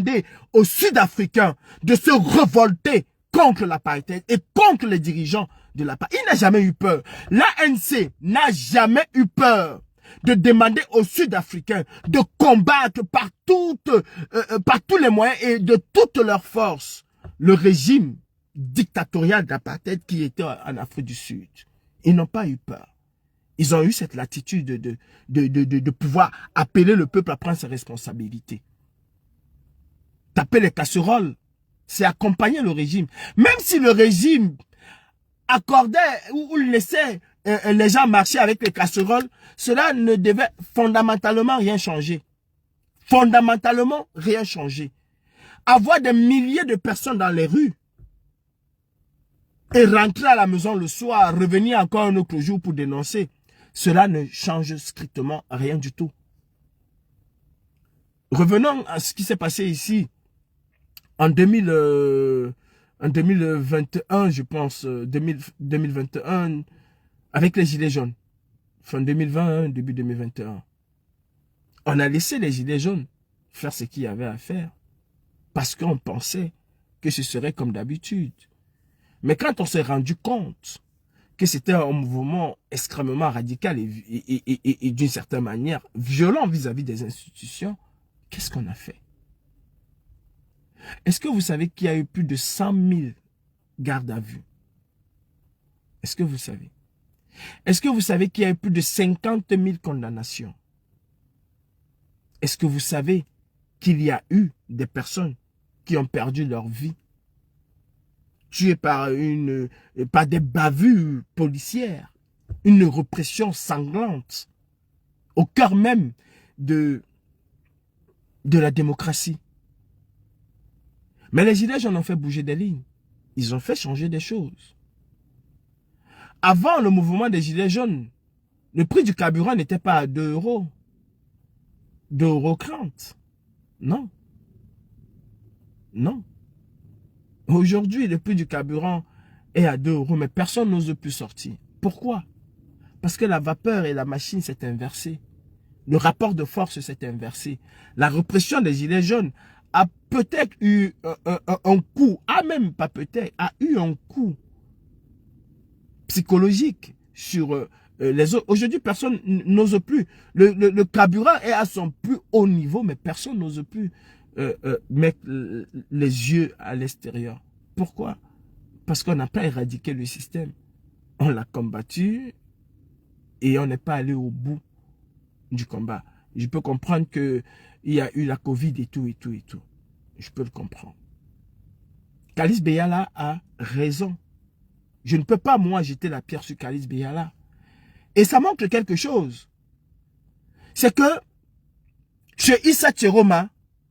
demander aux Sud-Africains de se révolter contre l'apartheid et contre les dirigeants de l'apartheid. Il n'a jamais eu peur. L'ANC n'a jamais eu peur de demander aux Sud-Africains de combattre par tous les moyens et de toutes leurs forces le régime dictatorial d'apartheid qui était en Afrique du Sud. Ils n'ont pas eu peur. Ils ont eu cette latitude de pouvoir appeler le peuple à prendre ses responsabilités. Taper les casseroles, c'est accompagner le régime. Même si le régime accordait ou laissait les gens marcher avec les casseroles, cela ne devait fondamentalement rien changer. Fondamentalement rien changer. Avoir des milliers de personnes dans les rues et rentrer à la maison le soir, revenir encore un autre jour pour dénoncer, cela ne change strictement rien du tout. Revenons à ce qui s'est passé ici en 2021, je pense, 2021, avec les Gilets jaunes. Fin 2020, début 2021. On a laissé les Gilets jaunes faire ce qu'il y avait à faire. Parce qu'on pensait que ce serait comme d'habitude. Mais quand on s'est rendu compte que c'était un mouvement extrêmement radical et d'une certaine manière violent vis-à-vis des institutions, qu'est-ce qu'on a fait? Est-ce que vous savez qu'il y a eu plus de 100 000 gardes à vue? Est-ce que vous savez? Est-ce que vous savez qu'il y a eu plus de 50 000 condamnations? Est-ce que vous savez qu'il y a eu des personnes qui ont perdu leur vie, tuées par des bavures policières, une répression sanglante, au cœur même de la démocratie? Mais les Gilets jaunes ont fait bouger des lignes. Ils ont fait changer des choses. Avant le mouvement des Gilets jaunes, le prix du carburant n'était pas à 2 euros. 2,30 €. Non. Non. Aujourd'hui, le prix du carburant est à 2 euros, mais personne n'ose plus sortir. Pourquoi? Parce que la vapeur et la machine s'est inversée. Le rapport de force s'est inversé. La répression des Gilets jaunes a peut-être eu un coup, même pas peut-être, a eu un coup psychologique sur les autres. Aujourd'hui, personne n'ose plus. Le carburant est à son plus haut niveau, mais personne n'ose plus mettre les yeux à l'extérieur. Pourquoi? Parce qu'on n'a pas éradiqué le système. On l'a combattu et on n'est pas allé au bout du combat. Je peux comprendre qu'il y a eu la Covid et tout, et tout, et tout. Je peux le comprendre. Kalice Beyala a raison. Je ne peux pas, moi, jeter la pierre sur Kalice Beyala. Et ça montre quelque chose. C'est que chez Issa Tcheroma,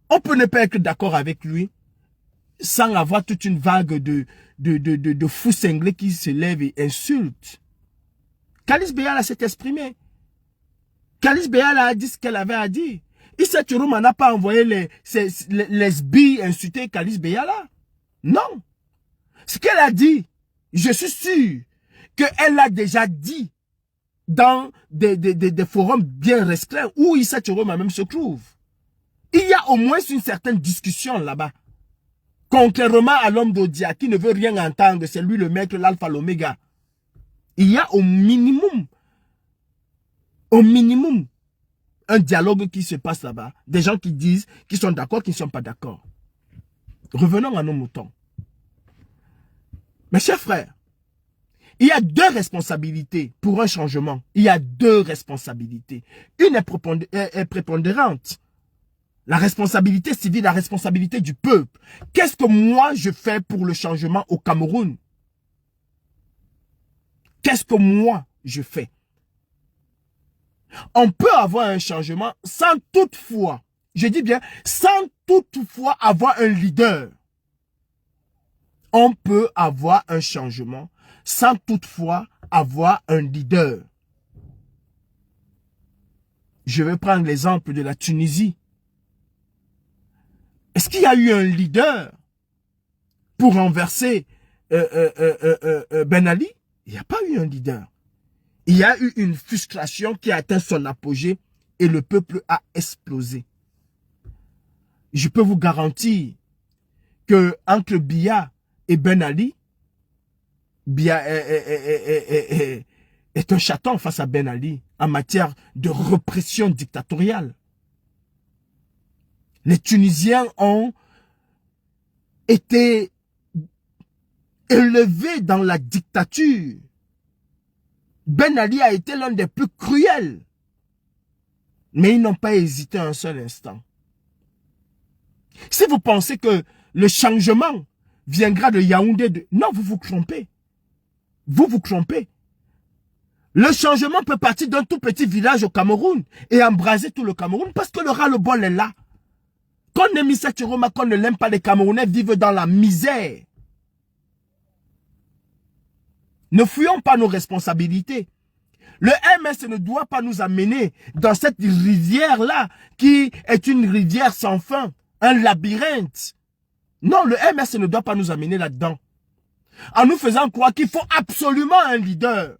on peut ne pas être d'accord avec lui sans avoir toute une vague de fous cinglés qui se lèvent et insultent. Kalice Beyala s'est exprimé. Kalice Beyala a dit ce qu'elle avait à dire. Issa Tcheroma n'a pas envoyé les billes insulter Kalice Beyala. Non. Ce qu'elle a dit, je suis sûr qu'elle l'a déjà dit dans des forums bien restreints où Issa Tcheroma même se trouve. Il y a au moins une certaine discussion là-bas. Contrairement à l'homme d'Odia qui ne veut rien entendre, c'est lui le maître, l'alpha, l'oméga. Il y a au minimum, un dialogue qui se passe là-bas. Des gens qui disent qu'ils sont d'accord, qui ne sont pas d'accord. Revenons à nos moutons. Mes chers frères, il y a 2 responsabilités pour un changement. Il y a 2 responsabilités. Une est prépondérante. La responsabilité civile, la responsabilité du peuple. Qu'est-ce que moi je fais pour le changement au Cameroun? Qu'est-ce que moi je fais? On peut avoir un changement sans toutefois, je dis bien, sans toutefois avoir un leader. On peut avoir un changement sans toutefois avoir un leader. Je vais prendre l'exemple de la Tunisie. Est-ce qu'il y a eu un leader pour renverser Ben Ali? Il n'y a pas eu un leader. Il y a eu une frustration qui a atteint son apogée et le peuple a explosé. je peux vous garantir que entre Biya et Ben Ali, Biya est un chaton face à Ben Ali en matière de répression dictatoriale. Les Tunisiens ont été élevés dans la dictature. Ben Ali a été l'un des plus cruels. Mais ils n'ont pas hésité un seul instant. Si vous pensez que le changement viendra de Yaoundé, non, vous vous trompez. Vous vous trompez. Le changement peut partir d'un tout petit village au Cameroun et embraser tout le Cameroun parce que le ras-le-bol est là. Qu'on aime Issa Chiroma, qu'on ne l'aime pas, les Camerounais vivent dans la misère. Ne fuyons pas nos responsabilités. Le MS ne doit pas nous amener dans cette rivière-là qui est une rivière sans fin, un labyrinthe. Non, le MS ne doit pas nous amener là-dedans. En nous faisant croire qu'il faut absolument un leader.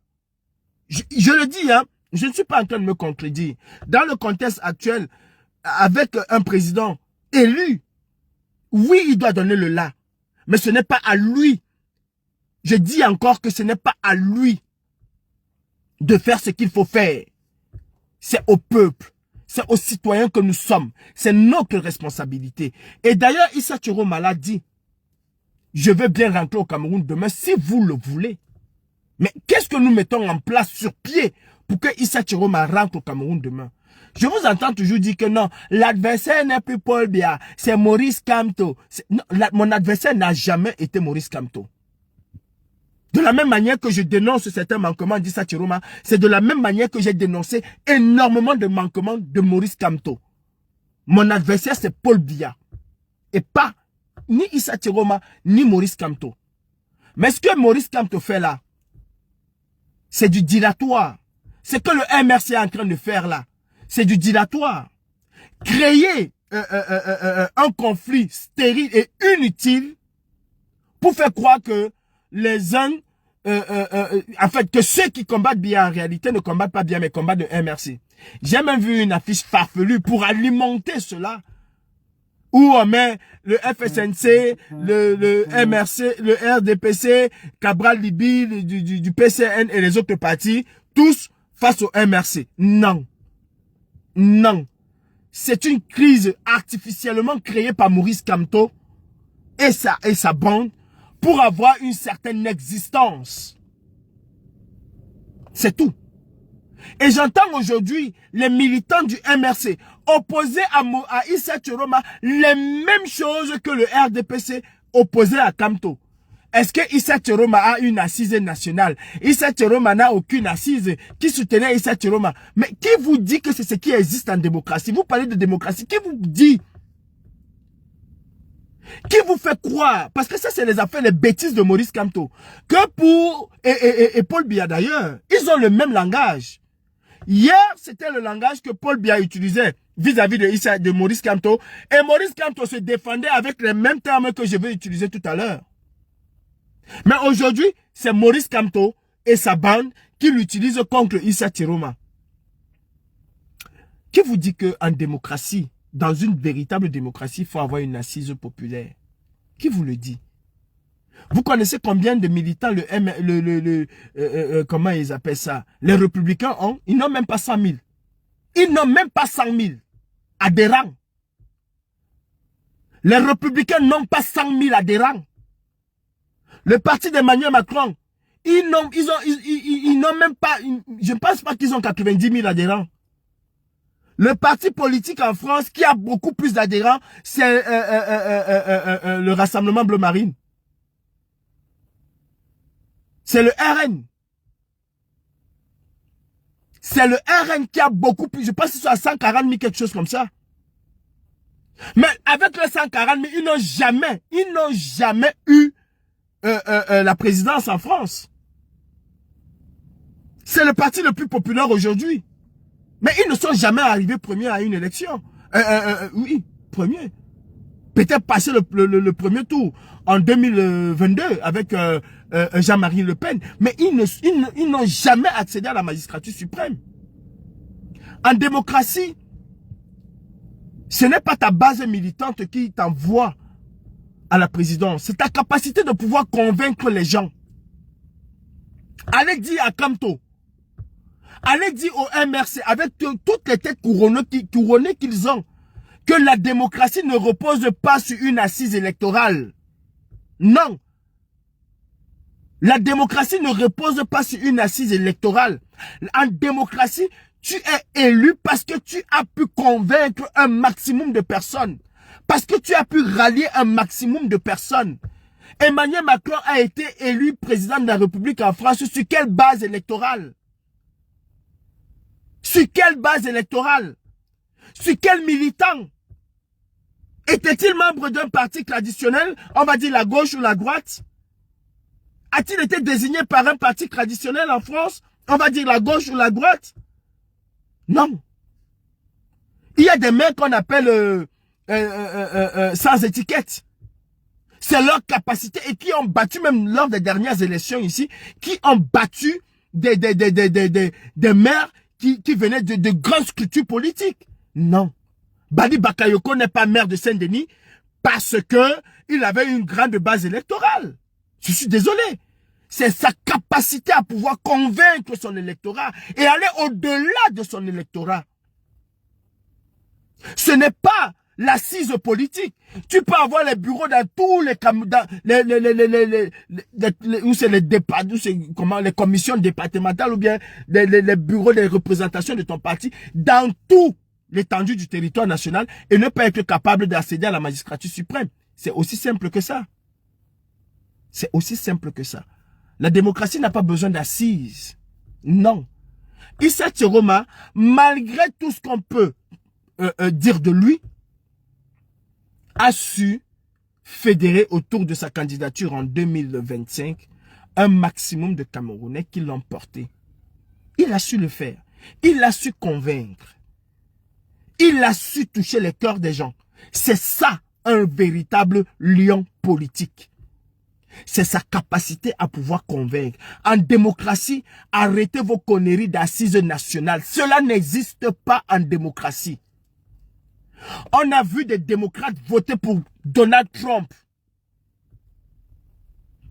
Je le dis, hein, je ne suis pas en train de me contredire. Dans le contexte actuel, avec un président élu, oui, il doit donner le là. Mais ce n'est pas à lui. Je dis encore que ce n'est pas à lui de faire ce qu'il faut faire. C'est au peuple. C'est aux citoyens que nous sommes. C'est notre responsabilité. Et d'ailleurs, Issa Chiroma l'a dit. Je veux bien rentrer au Cameroun demain si vous le voulez. Mais qu'est-ce que nous mettons en place sur pied pour que Issa Chiroma rentre au Cameroun demain? Je vous entends toujours dire que non, l'adversaire n'est plus Paul Biya, c'est Maurice Kamto. Non, mon adversaire n'a jamais été Maurice Kamto. De la même manière que je dénonce certains manquements d'Issa Chiroma, c'est de la même manière que j'ai dénoncé énormément de manquements de Maurice Kamto. Mon adversaire, c'est Paul Biya. Et pas ni Issa Chiroma, ni Maurice Kamto. Mais ce que Maurice Kamto fait là, c'est du dilatoire. Ce que le MRC est en train de faire là, c'est du dilatoire. Créer un conflit stérile et inutile pour faire croire que les uns, en fait, que ceux qui combattent bien en réalité ne combattent pas bien, mais combattent de MRC. J'ai même vu une affiche farfelue pour alimenter cela. Où on met le FSNC, le MRC, le RDPC, Cabral Libi, du PCN et les autres partis, tous face au MRC. Non. Non. C'est une crise artificiellement créée par Maurice Kamto et sa bande pour avoir une certaine existence. C'est tout. Et j'entends aujourd'hui les militants du MRC opposer à Issa Chiroma les mêmes choses que le RDPC opposait à Kamto. Est-ce que Issa Chiroma a une assise nationale? Issa Chiroma n'a aucune assise qui soutenait Issa Chiroma. Mais qui vous dit que c'est ce qui existe en démocratie? Vous parlez de démocratie. Qui vous dit? Qui vous fait croire? Parce que ça, c'est les affaires, les bêtises de Maurice Kamto. Que pour... Et Paul Biya d'ailleurs, ils ont le même langage. Hier, c'était le langage que Paul Biya utilisait vis-à-vis de Maurice Kamto. Et Maurice Kamto se défendait avec les mêmes termes que je vais utiliser tout à l'heure. Mais aujourd'hui, c'est Maurice Kamto et sa bande qui l'utilisent contre Issa Chiroma. Qui vous dit qu'en démocratie, dans une véritable démocratie, il faut avoir une assise populaire? Qui vous le dit? Vous connaissez combien de militants comment ils appellent ça? Les républicains ont? Ils n'ont même pas 100 000. Ils n'ont même pas 100 000 adhérents. Les républicains n'ont pas 100 000 adhérents. Le parti d'Emmanuel Macron, ils n'ont même pas, je ne pense pas qu'ils ont 90 000 adhérents. Le parti politique en France qui a beaucoup plus d'adhérents, c'est le Rassemblement Bleu Marine. C'est le RN. C'est le RN qui a beaucoup plus. Je pense qu'ils sont à 140 000, quelque chose comme ça. Mais avec les 140 000, ils n'ont jamais eu la présidence en France. C'est le parti le plus populaire aujourd'hui. Mais ils ne sont jamais arrivés premiers à une élection. Oui, premier. Peut-être passer le premier tour en 2022 avec Jean-Marie Le Pen. Mais ils n'ont jamais accédé à la magistrature suprême. En démocratie, Ce n'est pas ta base militante qui t'envoie à la présidence. C'est ta capacité de pouvoir convaincre les gens. Allez dire à Kamto, allez dire au MRC, avec toutes les têtes couronnées qu'ils ont, que la démocratie ne repose pas sur une assise électorale. Non. La démocratie ne repose pas sur une assise électorale. En démocratie, tu es élu parce que tu as pu convaincre un maximum de personnes. Parce que tu as pu rallier un maximum de personnes. Emmanuel Macron a été élu président de la République en France sur quelle base électorale? Sur quelle base électorale? Sur quel militant? Était-il membre d'un parti traditionnel, on va dire la gauche ou la droite? A-t-il été désigné par un parti traditionnel en France, on va dire la gauche ou la droite? Non. Il y a des maires qu'on appelle sans étiquette. C'est leur capacité et qui ont battu, même lors des dernières élections ici, qui ont battu des maires qui venaient de grandes structures politiques. Non. Badi Bakayoko n'est pas maire de Saint-Denis parce que il avait une grande base électorale. Je suis désolé. C'est sa capacité à pouvoir convaincre son électorat et aller au-delà de son électorat. Ce n'est pas l'assise politique. Tu peux avoir les bureaux dans tous les les commissions départementales ou bien les bureaux de représentation de ton parti dans tout l'étendue du territoire national et ne pas être capable d'accéder à la magistrature suprême. C'est aussi simple que ça. C'est aussi simple que ça. La démocratie n'a pas besoin d'assises. Non. Issa Tchiroma, malgré tout ce qu'on peut dire de lui, a su fédérer autour de sa candidature en 2025 un maximum de Camerounais qui l'ont porté. Il a su le faire. Il a su convaincre. Il a su toucher les cœurs des gens. C'est ça un véritable lion politique. C'est sa capacité à pouvoir convaincre. En démocratie, arrêtez vos conneries d'assises nationales. Cela n'existe pas en démocratie. On a vu des démocrates voter pour Donald Trump.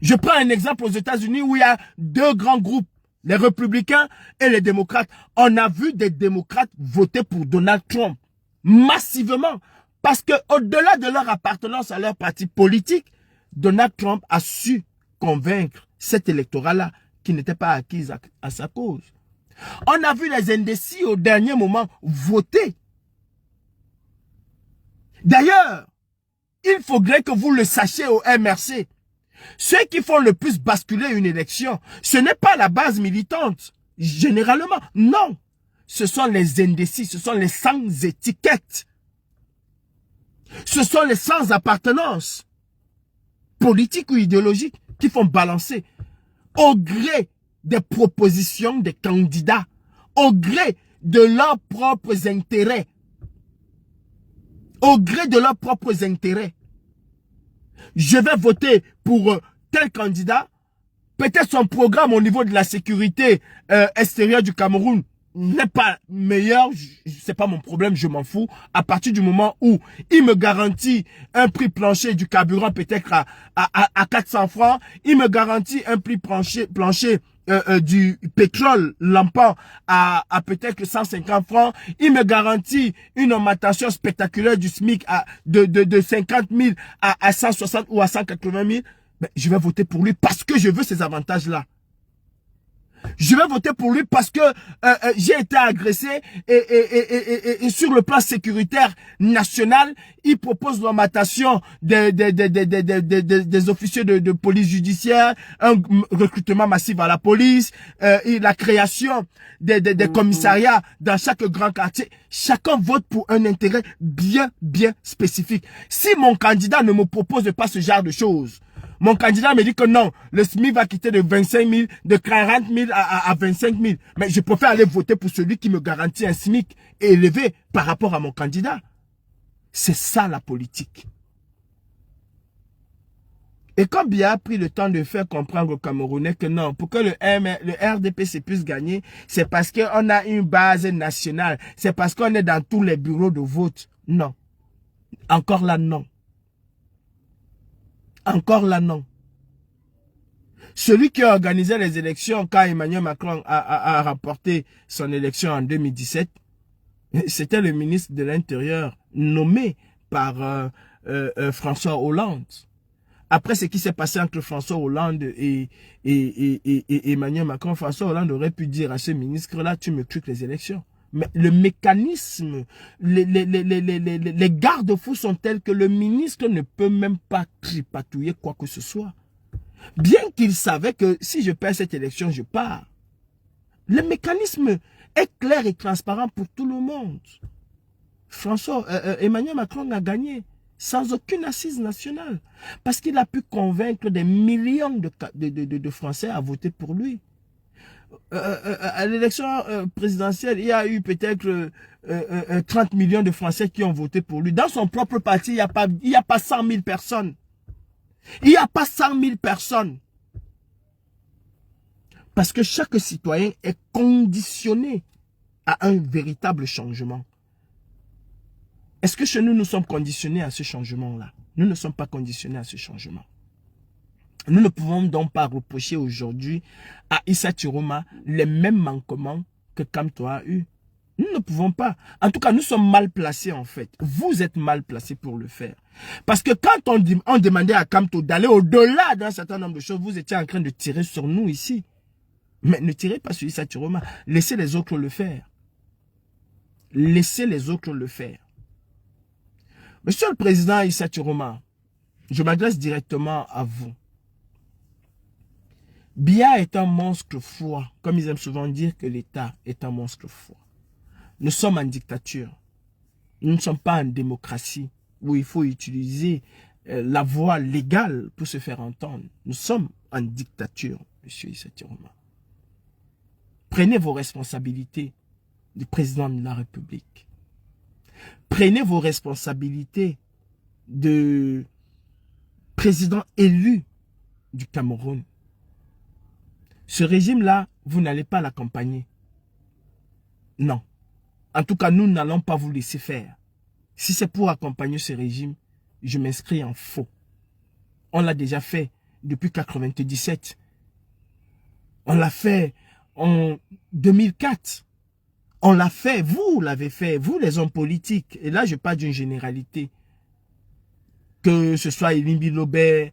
Je prends un exemple aux États-Unis où il y a deux grands groupes, les républicains et les démocrates. On a vu des démocrates voter pour Donald Trump massivement parce que au-delà de leur appartenance à leur parti politique, Donald Trump a su convaincre cet électorat-là qui n'était pas acquis à sa cause. On a vu les indécis au dernier moment voter. D'ailleurs, il faudrait que vous le sachiez au MRC. Ceux qui font le plus basculer une élection, ce n'est pas la base militante. Généralement, non. Ce sont les indécis, ce sont les sans étiquette. Ce sont les sans appartenance politique ou idéologique qui font balancer au gré des propositions des candidats, au gré de leurs propres intérêts. Au gré de leurs propres intérêts. Je vais voter pour tel candidat. Peut-être son programme au niveau de la sécurité extérieure du Cameroun n'est pas meilleur. C'est pas mon problème, je m'en fous. À partir du moment où il me garantit un prix plancher du carburant peut-être à 400 francs. Il me garantit un prix plancher du pétrole lampant à peut-être 150 francs. Il me garantit une augmentation spectaculaire du SMIC de 50 000 à 160 ou à 180 000. Mais je vais voter pour lui parce que je veux ces avantages-là. Je vais voter pour lui parce que j'ai été agressé et sur le plan sécuritaire national, il propose l'augmentation des officiers de police judiciaire, un recrutement massif à la police, et la création des commissariats dans chaque grand quartier. Chacun vote pour un intérêt bien spécifique. Si mon candidat ne me propose pas ce genre de choses, mon candidat me dit que non, le SMIC va quitter de 25 000, de 40 000 à 25 000. Mais je préfère aller voter pour celui qui me garantit un SMIC élevé par rapport à mon candidat. C'est ça la politique. Et comme Biya a pris le temps de faire comprendre aux Camerounais que non, pour que le RDPC puisse gagner, c'est parce qu'on a une base nationale. C'est parce qu'on est dans tous les bureaux de vote. Non. Encore là, non. Encore là, non. Celui qui a organisé les élections quand Emmanuel Macron a remporté son élection en 2017, c'était le ministre de l'Intérieur nommé par François Hollande. Après ce qui s'est passé entre François Hollande et Emmanuel Macron, François Hollande aurait pu dire à ce ministre-là, tu me truques les élections. Mais le mécanisme, les garde-fous sont tels que le ministre ne peut même pas tripatouiller quoi que ce soit. Bien qu'il savait que si je perds cette élection, je pars. Le mécanisme est clair et transparent pour tout le monde. Emmanuel Macron a gagné sans aucune assise nationale. Parce qu'il a pu convaincre des millions de Français à voter pour lui. À l'élection présidentielle, il y a eu peut-être 30 millions de Français qui ont voté pour lui. Dans son propre parti, il n'y a pas 100 000 personnes. Il n'y a pas 100 000 personnes. Parce que chaque citoyen est conditionné à un véritable changement. Est-ce que chez nous, nous sommes conditionnés à ce changement-là? Nous ne sommes pas conditionnés à ce changement. Nous ne pouvons donc pas reprocher aujourd'hui à Issa Chiroma les mêmes manquements que Kamto a eu. Nous ne pouvons pas. En tout cas, nous sommes mal placés en fait. Vous êtes mal placés pour le faire. Parce que quand on demandait à Kamto d'aller au-delà d'un certain nombre de choses, vous étiez en train de tirer sur nous ici. Mais ne tirez pas sur Issa Chiroma. Laissez les autres le faire. Laissez les autres le faire. Monsieur le Président Issa Chiroma, je m'adresse directement à vous. Biya est un monstre froid, comme ils aiment souvent dire que l'État est un monstre froid. Nous sommes en dictature. Nous ne sommes pas en démocratie où il faut utiliser la voie légale pour se faire entendre. Nous sommes en dictature, monsieur Issa Chiroma. Prenez vos responsabilités du président de la République. Prenez vos responsabilités de président élu du Cameroun. Ce régime-là, vous n'allez pas l'accompagner. Non. En tout cas, nous n'allons pas vous laisser faire. Si c'est pour accompagner ce régime, je m'inscris en faux. On l'a déjà fait depuis 1997. On l'a fait en 2004. On l'a fait, vous l'avez fait, vous les hommes politiques. Et là, je parle d'une généralité. Que ce soit Elimbi Lobé,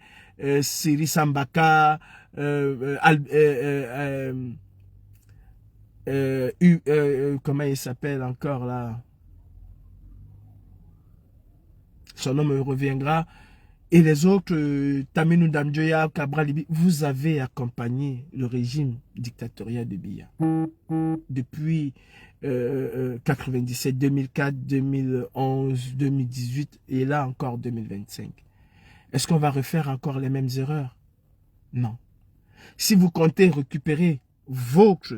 Siri Sambaka, comment il s'appelle encore là? Son nom me reviendra. Et les autres, Taminou Damjoya, Cabral Libi, vous avez accompagné le régime dictatorial de Biya. Depuis 97, 2004, 2011, 2018 et là encore 2025. Est-ce qu'on va refaire encore les mêmes erreurs? Non. Si vous comptez récupérer votre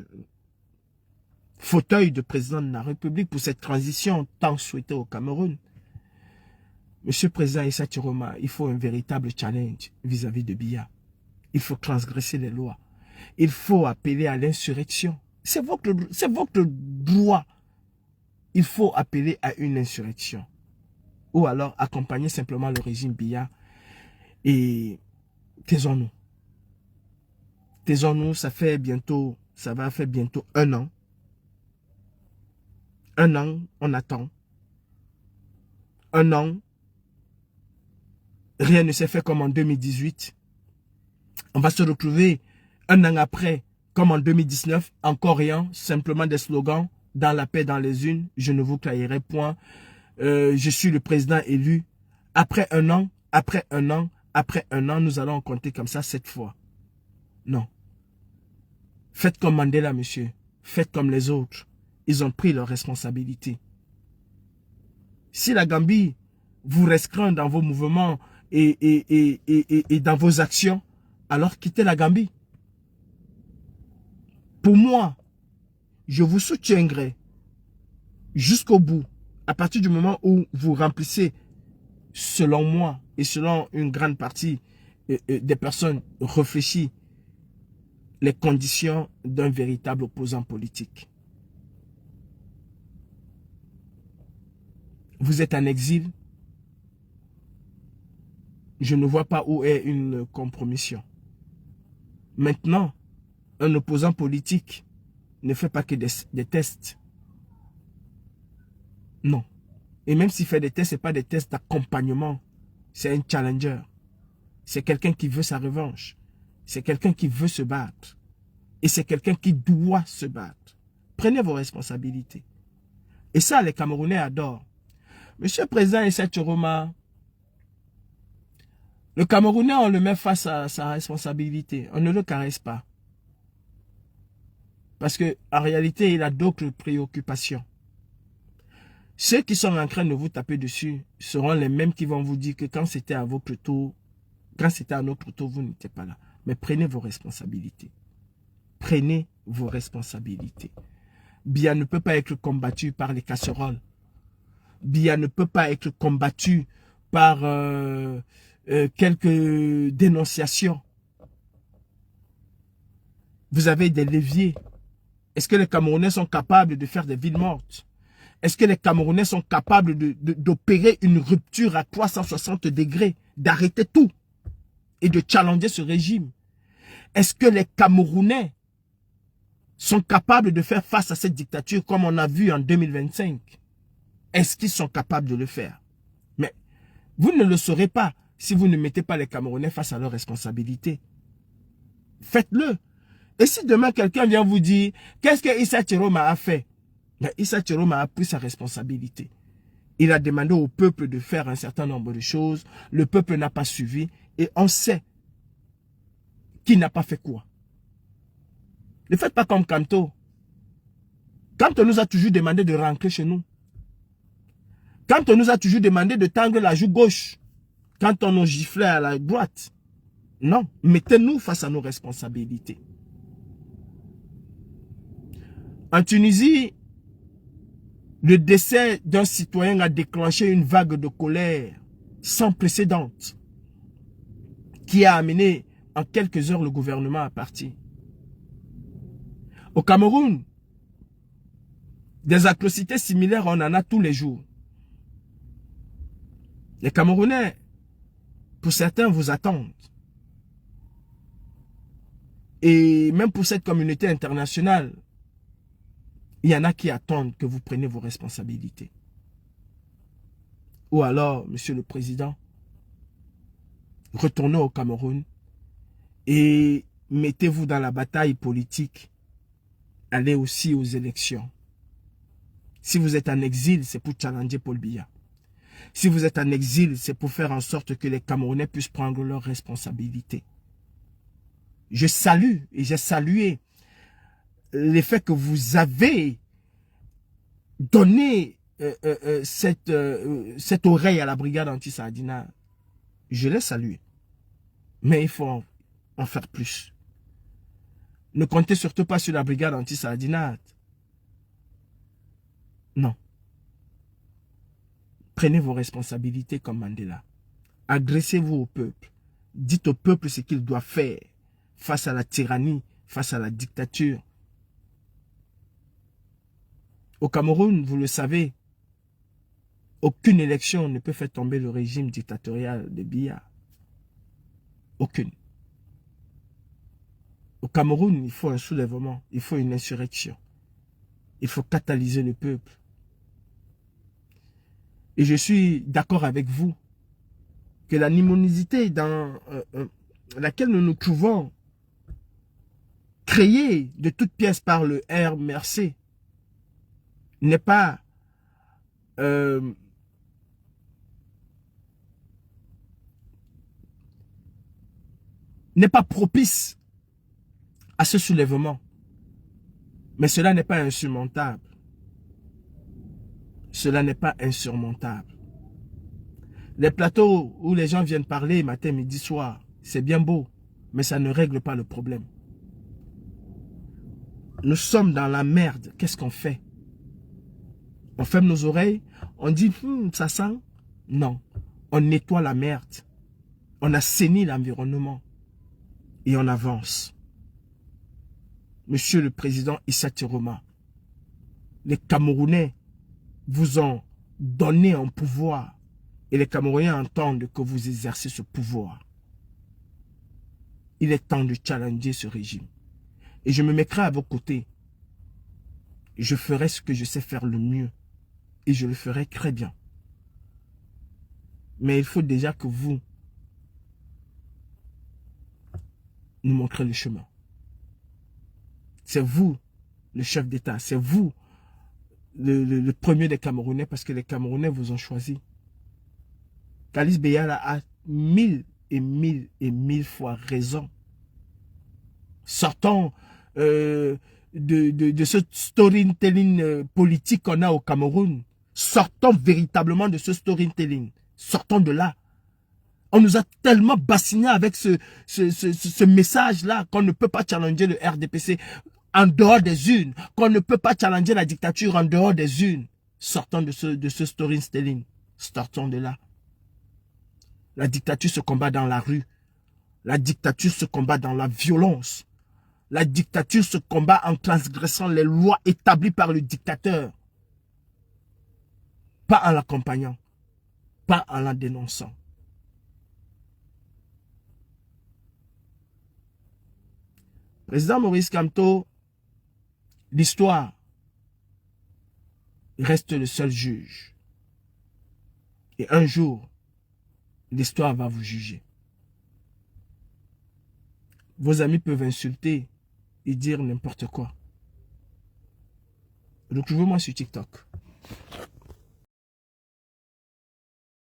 fauteuil de président de la République pour cette transition tant souhaitée au Cameroun, Monsieur le Président Issa Chiroma, il faut un véritable challenge vis-à-vis de Biya. Il faut transgresser les lois. Il faut appeler à l'insurrection. C'est votre droit. Il faut appeler à une insurrection. Ou alors accompagner simplement le régime Biya. Et taisons-nous. Taisons-nous, ça va faire bientôt 1 an. 1 an, on attend. 1 an. Rien ne s'est fait comme en 2018. On va se retrouver 1 an après, comme en 2019, encore rien, simplement des slogans, dans la paix, dans les unes, je ne vous trahirai point, je suis le président élu. Après 1 an, après 1 an, après 1 an, nous allons compter comme ça 7 fois. Non. Faites comme Mandela, monsieur. Faites comme les autres. Ils ont pris leurs responsabilités. Si la Gambie vous restreint dans vos mouvements et dans vos actions, alors quittez la Gambie. Pour moi, je vous soutiendrai jusqu'au bout, à partir du moment où vous remplissez, selon moi et selon une grande partie des personnes réfléchies, les conditions d'un véritable opposant politique. Vous êtes en exil, je ne vois pas où est une compromission. Maintenant, un opposant politique ne fait pas que des tests. Non. Et même s'il fait des tests, ce n'est pas des tests d'accompagnement. C'est un challenger. C'est quelqu'un qui veut sa revanche. C'est quelqu'un qui veut se battre. Et c'est quelqu'un qui doit se battre. Prenez vos responsabilités. Et ça, les Camerounais adorent. Monsieur le Président Issa Chiroma, le Camerounais, on le met face à sa responsabilité. On ne le caresse pas. Parce qu'en réalité, il a d'autres préoccupations. Ceux qui sont en train de vous taper dessus seront les mêmes qui vont vous dire que quand c'était à votre tour, quand c'était à notre tour, vous n'étiez pas là. Mais prenez vos responsabilités. Prenez vos responsabilités. Biya ne peut pas être combattu par les casseroles. Biya ne peut pas être combattu par quelques dénonciations. Vous avez des leviers. Est-ce que les Camerounais sont capables de faire des villes mortes? Est-ce que les Camerounais sont capables d'opérer une rupture à 360 degrés, d'arrêter tout et de challenger ce régime? Est-ce que les Camerounais sont capables de faire face à cette dictature comme on a vu en 2025? Est-ce qu'ils sont capables de le faire? Mais vous ne le saurez pas si vous ne mettez pas les Camerounais face à leurs responsabilités. Faites-le. Et si demain quelqu'un vient vous dire, qu'est-ce que Issa Chiroma a fait? Mais Issa Chiroma a pris sa responsabilité. Il a demandé au peuple de faire un certain nombre de choses. Le peuple n'a pas suivi. Et on sait qui n'a pas fait quoi. Ne faites pas comme Kanto. Kanto nous a toujours demandé de rentrer chez nous. Kanto nous a toujours demandé de tendre la joue gauche. Quand on nous giflait à la droite. Non, mettez-nous face à nos responsabilités. En Tunisie, le décès d'un citoyen a déclenché une vague de colère sans précédent qui a amené en quelques heures le gouvernement à partir. Au Cameroun, des atrocités similaires, on en a tous les jours. Les Camerounais, pour certains, vous attendent. Et même pour cette communauté internationale, il y en a qui attendent que vous preniez vos responsabilités. Ou alors, Monsieur le Président, retournez au Cameroun et mettez-vous dans la bataille politique. Allez aussi aux élections. Si vous êtes en exil, c'est pour challenger Paul Biya. Si vous êtes en exil, c'est pour faire en sorte que les Camerounais puissent prendre leurs responsabilités. Je salue et j'ai salué l'effet que vous avez donné cette oreille à la brigade anti-Sardina. Je l'ai salué. Mais il faut en faire plus. Ne comptez surtout pas sur la brigade anti-Sardina. Non. Prenez vos responsabilités comme Mandela. Adressez-vous au peuple. Dites au peuple ce qu'il doit faire face à la tyrannie, face à la dictature. Au Cameroun, vous le savez, aucune élection ne peut faire tomber le régime dictatorial de Biya. Aucune. Au Cameroun, il faut un soulèvement, il faut une insurrection. Il faut catalyser le peuple. Et je suis d'accord avec vous que la nimosité dans laquelle nous nous trouvons, créée de toutes pièces par le RMRC, n'est pas propice à ce soulèvement. Mais cela n'est pas insurmontable. Cela n'est pas insurmontable. Les plateaux où les gens viennent parler matin, midi, soir, c'est bien beau, mais ça ne règle pas le problème. Nous sommes dans la merde. Qu'est-ce qu'on fait? On ferme nos oreilles, on dit ça sent. Non, on nettoie la merde. On assainit l'environnement et on avance. Monsieur le Président Issa Chiroma, les Camerounais vous ont donné un pouvoir Et les Camerounais entendent que vous exercez ce pouvoir. Il est temps de challenger ce régime. Et je me mettrai à vos côtés. Je ferai ce que je sais faire le mieux. Et je le ferai très bien. Mais il faut déjà que vous nous montrez le chemin. C'est vous, le chef d'État. C'est vous, le premier des Camerounais, parce que les Camerounais vous ont choisi. Kalice Beyala a 1000 et 1000 et 1000 fois raison. Sortons de ce storytelling politique qu'on a au Cameroun. Sortons véritablement de ce storytelling. Sortons de là. On nous a tellement bassiné avec ce message-là qu'on ne peut pas challenger le RDPC en dehors des urnes, qu'on ne peut pas challenger la dictature en dehors des urnes. Sortons de ce storytelling. Sortons de là. La dictature se combat dans la rue. La dictature se combat dans la violence. La dictature se combat en transgressant les lois établies par le dictateur. Pas en l'accompagnant. Pas en la dénonçant. Président Maurice Kamto, l'histoire reste le seul juge. Et un jour, l'histoire va vous juger. Vos amis peuvent insulter et dire n'importe quoi. Retrouvez-moi sur TikTok.